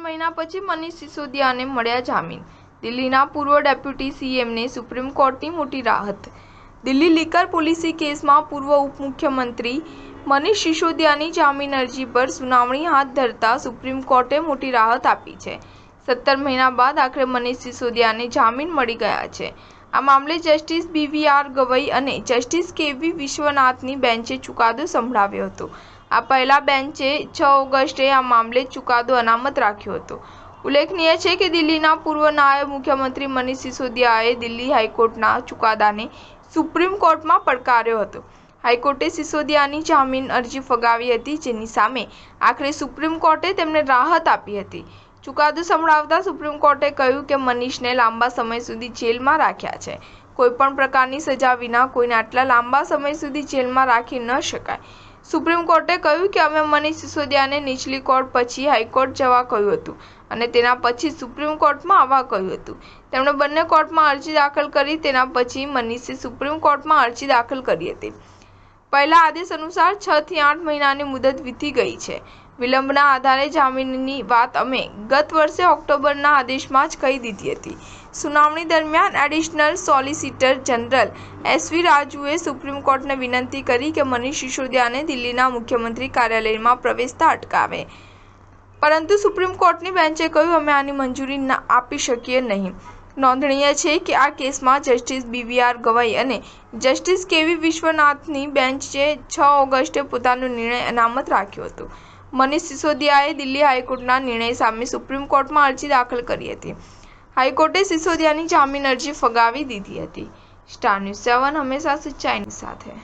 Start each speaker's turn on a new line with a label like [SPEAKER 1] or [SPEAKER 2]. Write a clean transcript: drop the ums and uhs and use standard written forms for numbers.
[SPEAKER 1] મહિના પછી મનીષ સિસોદિયાને મળ્યા જામીન। દિલ્હીના પૂર્વ ડેપ્યુટી સીએમને સુપ્રીમ કોર્ટની મોટી રાહત। દિલ્હી લીકર પોલિસી કેસમાં પૂર્વ ઉપમુખ્યમંત્રી મનીષ સિસોદિયાની જામીન અરજી પર સુનાવણી હાથ ધરતા સુપ્રીમ કોર્ટે મોટી રાહત આપી છે। 17 મહિના બાદ આખરે મનીષ સિસોદિયાને જામીન મળી ગયા છે। આ મામલે જસ્ટિસ BVR ગવઈ અને જસ્ટિસ KV વિશ્વનાથની બેન્ચે ચુકાદો સંભળાવ્યો હતો। આ પહેલા બેન્ચે 6 ઓગસ્ટે આ મામલે ચુકાદો અનામત રાખ્યો હતો। ઉલ્લેખનીય છે કે દિલ્હીના પૂર્વ નાયબ મુખ્યમંત્રી મનીષ સિસોદિયાએ દિલ્હી હાઈકોર્ટના ચુકાદાને સુપ્રીમ કોર્ટમાં પડકાર્યો હતો। હાઈકોર્ટે સિસોદિયાની જામીન અરજી ફગાવી હતી, જેની સામે આખરે સુપ્રીમ કોર્ટે તેમને રાહત આપી હતી। ચુકાદો સંભળાવતા સુપ્રીમ કોર્ટે કહ્યું કે મનીષને લાંબા સમય સુધી જેલમાં રાખ્યા છે। કોઈપણ પ્રકારની સજા વિના કોઈને આટલા લાંબા સમય સુધી જેલમાં રાખી ન શકાય। સુપ્રીમ કોર્ટે કહ્યું કે અમે મનીષ સિસોદિયાને નીચલી કોર્ટ પછી હાઈકોર્ટ જવા કહ્યું હતું અને તેના પછી સુપ્રીમ કોર્ટમાં આવવા કહ્યું હતું। તેમણે બંને કોર્ટમાં અરજી દાખલ કરી। તેના પછી મનીષે સુપ્રીમ કોર્ટમાં અરજી દાખલ કરી હતી। પહેલા આદેશ અનુસાર 6 થી 8 મહિનાની મુદત વીતી ગઈ છે। વિલંબના આધારે જામીનની વાત અમે ગત વર્ષે ઓક્ટોબરના આદેશમાં જ કહી દીધી હતી। સુનાવણી દરમિયાન એડિશનલ સોલિસિટર જનરલ SV રાજુએ સુપ્રીમ કોર્ટને વિનંતી કરી કે મનીષ સિસોદિયાને દિલ્હીના મુખ્યમંત્રી કાર્યાલયમાં પ્રવેશતા અટકાવે, પરંતુ સુપ્રીમ કોર્ટની બેન્ચે કહ્યું અમે આની મંજૂરી આપી શકીએ નહીં। નોંધનીય છે કે આ કેસમાં જસ્ટિસ BVR ગવઈ અને જસ્ટિસ KV વિશ્વનાથની બેન્ચે 6 ઓગસ્ટે પોતાનો નિર્ણય અનામત રાખ્યો હતો। મનીષ સિસોદિયાએ દિલ્હી હાઈકોર્ટના નિર્ણય સામે સુપ્રીમ કોર્ટમાં અરજી દાખલ કરી હતી। હાઈકોર્ટે સિસોદિયાની જામીન અરજી ફગાવી દીધી હતી। સ્ટાર ન્યૂઝ 7 હંમેશા સચ્ચાઈની સાથે।